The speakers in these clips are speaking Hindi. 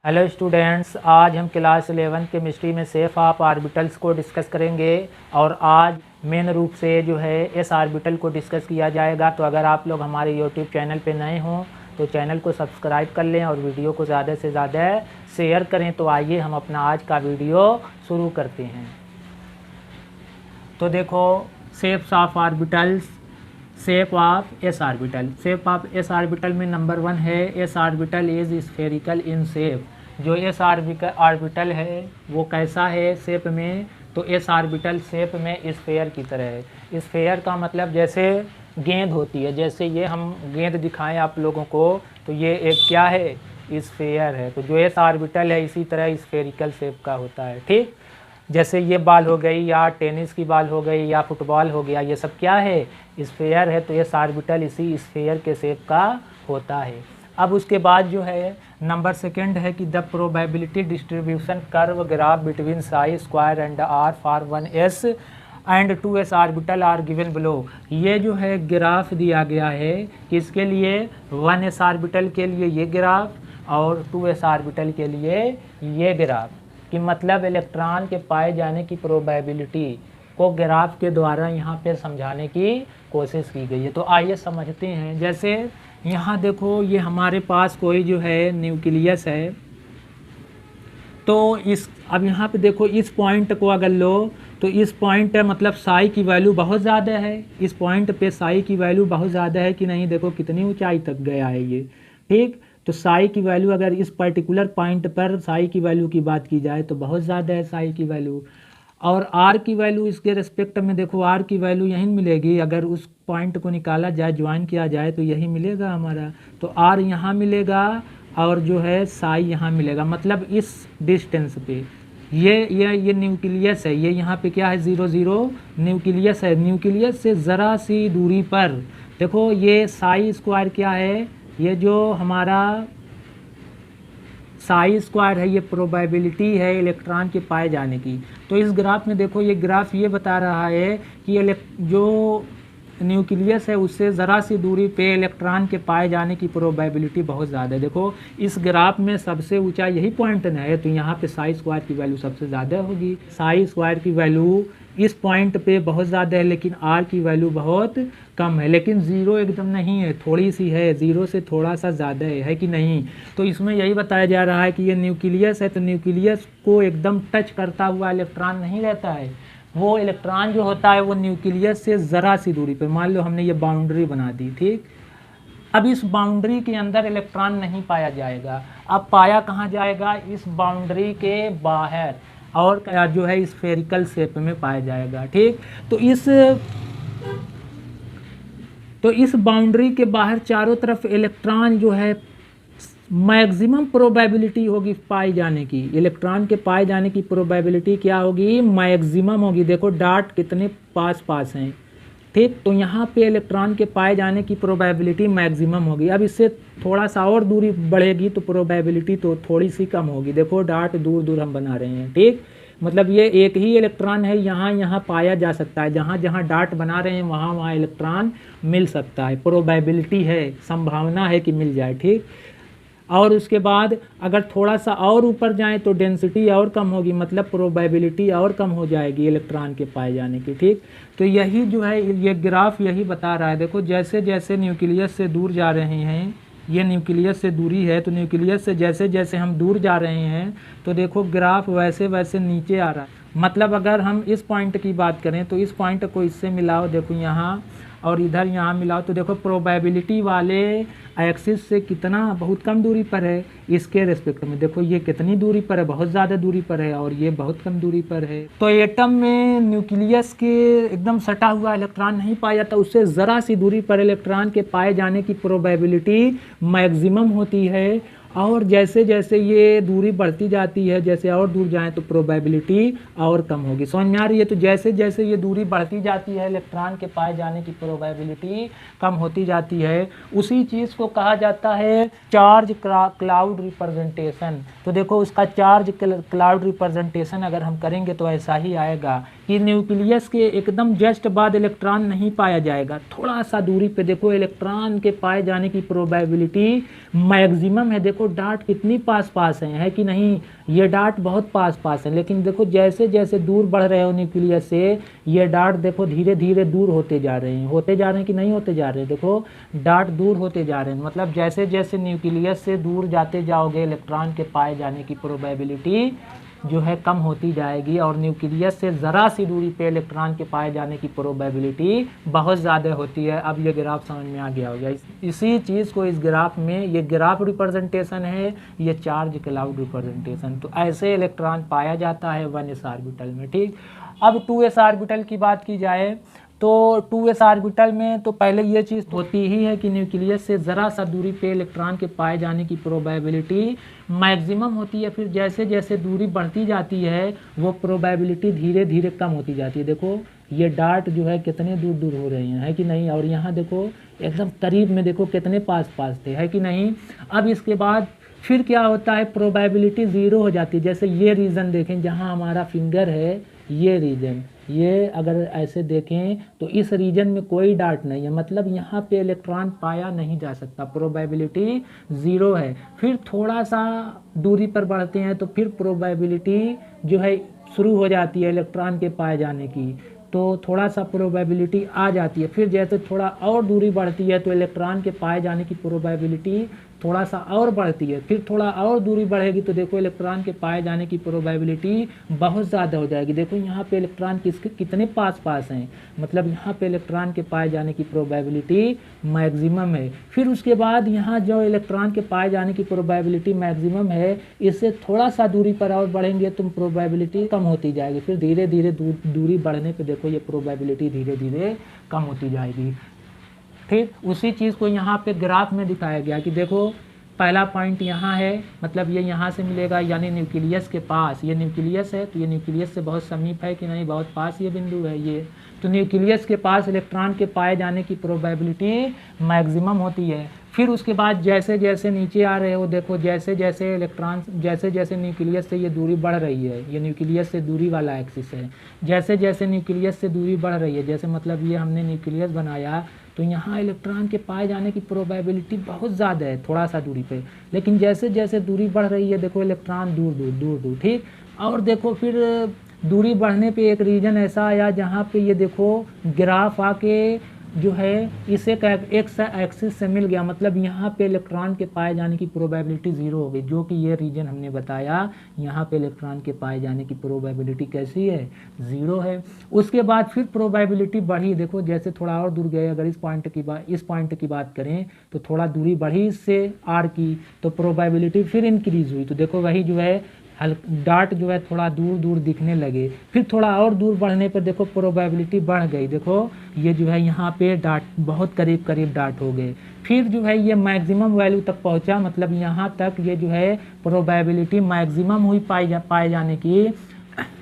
हेलो स्टूडेंट्स, आज हम क्लास 11 केमिस्ट्री में सेफ ऑफ ऑर्बिटल्स को डिस्कस करेंगे और आज मेन रूप से जो है एस ऑर्बिटल को डिस्कस किया जाएगा। तो अगर आप लोग हमारे यूट्यूब चैनल पे नए हों तो चैनल को सब्सक्राइब कर लें और वीडियो को ज़्यादा से ज़्यादा शेयर करें। तो आइए हम अपना आज का वीडियो शुरू करते हैं। तो देखो, shapes of orbitals, shape of S orbital. Shape of S orbital में नंबर 1 है S orbital is spherical in shape. जो एस ऑर्बिटल है वो कैसा है शेप में? तो एस ऑर्बिटल शेप में स्फेयर की तरह है। स्फेयर का मतलब जैसे गेंद होती है, जैसे ये हम गेंद दिखाएं आप लोगों को तो ये एक क्या है? स्फेयर है। तो जो एस ऑर्बिटल है इसी तरह स्फेरिकल शेप का होता है। ठीक, जैसे ये बॉल हो गई या टेनिस की बॉल हो गई या फुटबॉल हो गया, ये सब क्या है? स्फेयर है। तो एस ऑर्बिटल इसी स्फेयर के शेप का होता है। अब उसके बाद जो है नंबर 2 है कि the probability distribution curve graph between psi square and r for 1s and 2s orbital are given below. ये जो है ग्राफ दिया गया है किसके लिए? 1s ऑर्बिटल के लिए ये ग्राफ और 2s ऑर्बिटल के लिए ये ग्राफ। कि मतलब इलेक्ट्रॉन के पाए जाने की प्रोबेबिलिटी को ग्राफ के द्वारा यहाँ पे समझाने की कोशिश की गई है। तो आइए समझते हैं। जैसे यहाँ देखो, ये हमारे पास कोई जो है न्यूक्लियस है। तो अब यहाँ पे देखो, इस पॉइंट को अगर लो तो इस पॉइंट मतलब साई की वैल्यू बहुत ज़्यादा है। इस पॉइंट पे साई की वैल्यू बहुत ज़्यादा है कि नहीं? देखो कितनी ऊंचाई तक गया है ये। ठीक, तो साई की वैल्यू अगर इस पर्टिकुलर पॉइंट पर साई की वैल्यू की बात की जाए तो बहुत ज़्यादा है साई की वैल्यू। और आर की वैल्यू इसके रिस्पेक्ट में देखो, आर की वैल्यू यहीं मिलेगी। अगर उस पॉइंट को निकाला जाए, ज्वाइन किया जाए तो यही मिलेगा हमारा। तो आर यहाँ मिलेगा और जो है साई यहाँ मिलेगा। मतलब इस डिस्टेंस पे ये न्यूक्लियस है। ये यहाँ पे क्या है? 0 0 न्यूक्लियस है। न्यूक्लियस से ज़रा सी दूरी पर देखो ये साई स्क्वायर क्या है? ये जो हमारा साई स्क्वायर है ये प्रोबेबिलिटी है इलेक्ट्रॉन के पाए जाने की। तो इस ग्राफ में देखो, ये ग्राफ ये बता रहा है कि जो न्यूक्लियस है उससे ज़रा सी दूरी पे इलेक्ट्रॉन के पाए जाने की प्रोबेबिलिटी बहुत ज़्यादा है। देखो इस ग्राफ में सबसे ऊंचा यही पॉइंट है। तो यहाँ पे साई स्क्वायर की वैल्यू सबसे ज़्यादा होगी। साई स्क्वायर की वैल्यू इस पॉइंट पे बहुत ज़्यादा है, लेकिन आर की वैल्यू बहुत कम है। लेकिन 0 एकदम नहीं है, थोड़ी सी है, 0 से थोड़ा सा ज़्यादा है कि नहीं? तो इसमें यही बताया जा रहा है कि ये न्यूक्लियस है। तो न्यूक्लियस को एकदम टच करता हुआ इलेक्ट्रॉन नहीं रहता है। वो इलेक्ट्रॉन जो होता है वो न्यूक्लियस से ज़रा सी दूरी पर, मान लो हमने ये बाउंड्री बना दी। ठीक, अब इस बाउंड्री के अंदर इलेक्ट्रॉन नहीं पाया जाएगा। अब पाया कहाँ जाएगा? इस बाउंड्री के बाहर, और जो है स्फेरिकल शेप में पाया जाएगा। ठीक, तो इस बाउंड्री के बाहर चारों तरफ इलेक्ट्रॉन जो है मैक्सिमम प्रोबेबिलिटी होगी पाए जाने की। इलेक्ट्रॉन के पाए जाने की प्रोबेबिलिटी क्या होगी? मैक्सिमम होगी। देखो डॉट कितने पास पास हैं। ठीक, तो यहाँ पे इलेक्ट्रॉन के पाए जाने की प्रोबेबिलिटी मैक्सिमम होगी। अब इससे थोड़ा सा और दूरी बढ़ेगी तो प्रोबेबिलिटी तो थोड़ी सी कम होगी। देखो डॉट दूर दूर हम बना रहे हैं। ठीक, मतलब ये एक ही इलेक्ट्रॉन है, यहाँ पाया जा सकता है। जहाँ जहाँ डॉट बना रहे हैं वहाँ इलेक्ट्रॉन मिल सकता है। प्रोबेबिलिटी है, संभावना है कि मिल जाए। ठीक, और उसके बाद अगर थोड़ा सा और ऊपर जाएं तो डेंसिटी और कम होगी, मतलब प्रोबेबिलिटी और कम हो जाएगी इलेक्ट्रॉन के पाए जाने की। ठीक, तो यही जो है ये ग्राफ यही बता रहा है। देखो जैसे जैसे न्यूक्लियस से दूर जा रहे हैं, ये न्यूक्लियस से दूरी है, तो न्यूक्लियस से जैसे जैसे हम दूर जा रहे हैं तो देखो ग्राफ वैसे वैसे नीचे आ रहा है। मतलब अगर हम इस पॉइंट की बात करें तो इस पॉइंट को इससे मिलाओ, देखो यहाँ और इधर यहाँ मिलाओ तो देखो प्रोबेबिलिटी वाले एक्सिस से कितना बहुत कम दूरी पर है। इसके रिस्पेक्ट में देखो ये कितनी दूरी पर है? बहुत ज़्यादा दूरी पर है, और ये बहुत कम दूरी पर है। तो एटम में न्यूक्लियस के एकदम सटा हुआ इलेक्ट्रॉन नहीं पाया जाता, उससे ज़रा सी दूरी पर इलेक्ट्रॉन के पाए जाने की प्रोबेबिलिटी मैक्सिमम होती है। और जैसे जैसे ये दूरी बढ़ती जाती है, जैसे और दूर जाएं तो प्रोबेबिलिटी और कम होगी। समझ में आ रही है? तो जैसे जैसे ये दूरी बढ़ती जाती है इलेक्ट्रॉन के पाए जाने की प्रोबेबिलिटी कम होती जाती है। उसी चीज़ को कहा जाता है चार्ज क्लाउड रिप्रेजेंटेशन। तो देखो उसका चार्ज क्लाउड रिप्रेजेंटेशन अगर हम करेंगे तो ऐसा ही आएगा कि न्यूक्लियस के एकदम जस्ट बाद इलेक्ट्रॉन नहीं पाया जाएगा, थोड़ा सा दूरी पे देखो इलेक्ट्रॉन के पाए जाने की प्रोबेबिलिटी मैक्सिमम है। देखो देखो डार्ट कितनी पास पास है कि नहीं, ये डार्ट बहुत पास पास है। लेकिन देखो जैसे जैसे दूर बढ़ रहे हो न्यूक्लियस से, ये डार्ट देखो धीरे धीरे दूर होते जा रहे हैं कि नहीं होते जा रहे हैं। देखो डार्ट दूर होते जा रहे हैं, मतलब जैसे जैसे न्यूक्लियस से दूर जाते जाओगे इलेक्ट्रॉन के पाए जाने की प्रोबेबिलिटी जो है कम होती जाएगी, और न्यूक्लियस से ज़रा सी दूरी पे इलेक्ट्रॉन के पाए जाने की प्रोबेबिलिटी बहुत ज़्यादा होती है। अब ये ग्राफ समझ में आ गया होगा। इसी चीज़ को इस ग्राफ में, ये ग्राफ रिप्रेजेंटेशन है, ये चार्ज क्लाउड रिप्रेजेंटेशन। तो ऐसे इलेक्ट्रॉन पाया जाता है 1s ऑर्बिटल में। ठीक, अब 2s ऑर्बिटल की बात की जाए तो 2s ऑर्बिटल में तो पहले ये चीज़ होती ही है कि न्यूक्लियस से ज़रा सा दूरी पे इलेक्ट्रॉन के पाए जाने की प्रोबेबिलिटी मैक्सिमम होती है। फिर जैसे जैसे दूरी बढ़ती जाती है वो प्रोबेबिलिटी धीरे धीरे कम होती जाती है। देखो ये डार्ट जो है कितने दूर दूर हो रहे हैं, है कि नहीं, और यहाँ देखो एकदम करीब में देखो कितने पास पास थे, है कि नहीं। अब इसके बाद फिर क्या होता है, प्रोबेबिलिटी ज़ीरो हो जाती है। जैसे ये रीजन देखें जहाँ हमारा फिंगर है, ये रीजन, ये अगर ऐसे देखें तो इस रीजन में कोई डार्ट नहीं है, मतलब यहाँ पे इलेक्ट्रॉन पाया नहीं जा सकता, प्रोबेबिलिटी ज़ीरो है। फिर थोड़ा सा दूरी पर बढ़ते हैं तो फिर प्रोबेबिलिटी जो है शुरू हो जाती है इलेक्ट्रॉन के पाए जाने की, तो थोड़ा सा प्रोबेबिलिटी आ जाती है। फिर जैसे थोड़ा और दूरी बढ़ती है तो इलेक्ट्रॉन के पाए जाने की प्रोबेबिलिटी थोड़ा सा और बढ़ती है। फिर थोड़ा और दूरी बढ़ेगी तो देखो इलेक्ट्रॉन के पाए जाने की प्रोबेबिलिटी बहुत ज़्यादा हो जाएगी। देखो यहाँ पे इलेक्ट्रॉन कितने पास पास हैं, मतलब यहाँ पे इलेक्ट्रॉन के पाए जाने की प्रोबेबिलिटी मैक्सिमम है। फिर उसके बाद यहाँ जो इलेक्ट्रॉन के पाए जाने की प्रोबेबिलिटी मैक्सिमम है, इससे थोड़ा सा दूरी पर और बढ़ेंगे तो प्रोबेबिलिटी कम होती जाएगी। फिर धीरे धीरे दूरी बढ़ने पर देखो ये प्रोबेबिलिटी धीरे धीरे कम होती जाएगी। ठीक, उसी चीज़ को यहाँ पे ग्राफ में दिखाया गया कि देखो पहला पॉइंट यहाँ है, मतलब ये यहाँ से मिलेगा, यानी न्यूक्लियस के पास, ये न्यूक्लियस है तो ये न्यूक्लियस से बहुत समीप है कि नहीं, बहुत पास ये बिंदु है ये, तो न्यूक्लियस के पास इलेक्ट्रॉन के पाए जाने की प्रोबेबिलिटी मैक्सिमम होती है। फिर उसके बाद जैसे जैसे नीचे आ रहे हो देखो जैसे जैसे इलेक्ट्रॉन, जैसे जैसे न्यूक्लियस से ये दूरी बढ़ रही है, ये न्यूक्लियस से दूरी वाला एक्सिस है, जैसे जैसे न्यूक्लियस से दूरी बढ़ रही है, जैसे मतलब ये हमने न्यूक्लियस बनाया तो यहाँ इलेक्ट्रॉन के पाए जाने की प्रोबेबिलिटी बहुत ज़्यादा है थोड़ा सा दूरी पे, लेकिन जैसे जैसे दूरी बढ़ रही है देखो इलेक्ट्रॉन दूर दूर दूर दूर। ठीक, और देखो फिर दूरी बढ़ने पे एक रीजन ऐसा आया जहाँ पे ये देखो ग्राफ आके जो है इसे एक्स एक्सिस से मिल गया, मतलब यहाँ पे इलेक्ट्रॉन के पाए जाने की प्रोबेबिलिटी ज़ीरो हो गई, जो कि ये रीजन हमने बताया यहाँ पे इलेक्ट्रॉन के पाए जाने की प्रोबेबिलिटी कैसी है, ज़ीरो है। उसके बाद फिर प्रोबेबिलिटी बढ़ी, देखो जैसे थोड़ा और दूर गए, अगर इस पॉइंट की बात करें तो थोड़ा दूरी बढ़ी इससे आर की, तो प्रोबेबिलिटी फिर इंक्रीज़ हुई, तो देखो वही जो है डार्ट जो है थोड़ा दूर दूर दिखने लगे। फिर थोड़ा और दूर बढ़ने पर देखो प्रोबेबिलिटी बढ़ गई, देखो ये जो है यहाँ पे डार्ट बहुत करीब करीब डार्ट हो गए। फिर जो है ये मैक्सिमम वैल्यू तक पहुँचा, मतलब यहाँ तक ये जो है प्रोबेबिलिटी मैक्सिमम हुई पाए जाने की।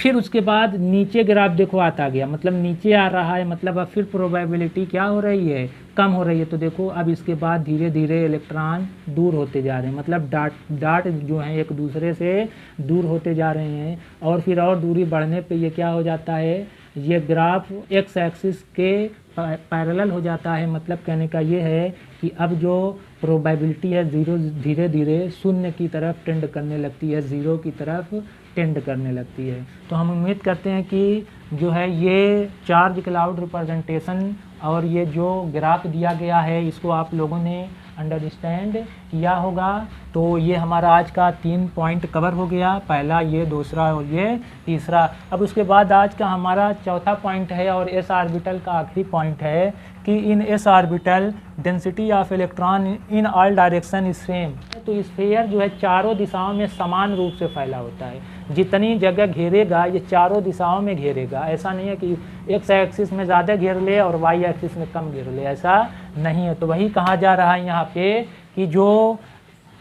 फिर उसके बाद नीचे ग्राफ देखो आता गया, मतलब नीचे आ रहा है, मतलब अब फिर प्रोबेबिलिटी क्या हो रही है, कम हो रही है। तो देखो अब इसके बाद धीरे धीरे इलेक्ट्रॉन दूर होते जा रहे हैं, मतलब डार्ट जो है एक दूसरे से दूर होते जा रहे हैं, और फिर और दूरी बढ़ने पे ये क्या हो जाता है, ये ग्राफ एक्स एक्सिस के पैरेलल हो जाता है। मतलब कहने का ये है कि अब जो प्रोबेबिलिटी है ज़ीरो धीरे धीरे शून्य की तरफ टेंड करने लगती है, ज़ीरो की तरफ टेंड करने लगती है। तो हम उम्मीद करते हैं कि जो है ये चार्ज क्लाउड रिप्रेजेंटेशन और ये जो ग्राफ दिया गया है इसको आप लोगों ने अंडरस्टैंड किया होगा। तो ये हमारा आज का 3 पॉइंट कवर हो गया, पहला ये, दूसरा और ये तीसरा। अब उसके बाद आज का हमारा चौथा पॉइंट है और एस ऑर्बिटल का आखिरी पॉइंट है कि in s orbital density of electron in all direction is same. तो स्फीयर जो है चारों दिशाओं में समान रूप से फैला होता है, जितनी जगह घेरेगा ये चारों दिशाओं में घेरेगा। ऐसा नहीं है कि एक्स एक्सिस में ज़्यादा घेर ले और वाई एक्सिस में कम घेर ले, ऐसा नहीं है। तो वही कहा जा रहा है यहाँ पे कि जो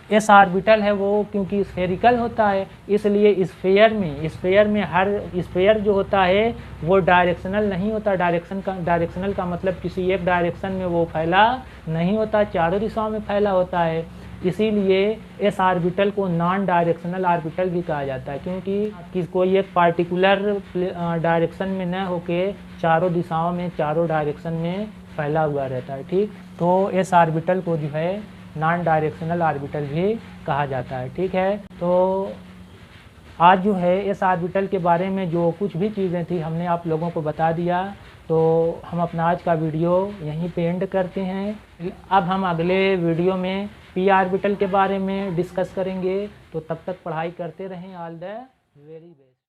एस ऑर्बिटल है वो क्योंकि स्फेरिकल होता है, इसलिए स्फेयर में हर स्फेयर जो होता है वो डायरेक्शनल नहीं होता। डायरेक्शनल का मतलब किसी एक डायरेक्शन में वो फैला नहीं होता, चारों दिशाओं में फैला होता है। इसीलिए एस ऑर्बिटल को नॉन डायरेक्शनल ऑर्बिटल भी कहा जाता है, क्योंकि कोई एक पार्टिकुलर डायरेक्शन में न होके चारों दिशाओं में चारों डायरेक्शन में फैला हुआ रहता है। ठीक, तो एस ऑर्बिटल को जो है नॉन डायरेक्शनल ऑर्बिटल भी कहा जाता है। ठीक है, तो आज जो है इस ऑर्बिटल के बारे में जो कुछ भी चीज़ें थी हमने आप लोगों को बता दिया। तो हम अपना आज का वीडियो यहीं पे एंड करते हैं। अब हम अगले वीडियो में पी ऑर्बिटल के बारे में डिस्कस करेंगे। तो तब तक पढ़ाई करते रहें। All the very best.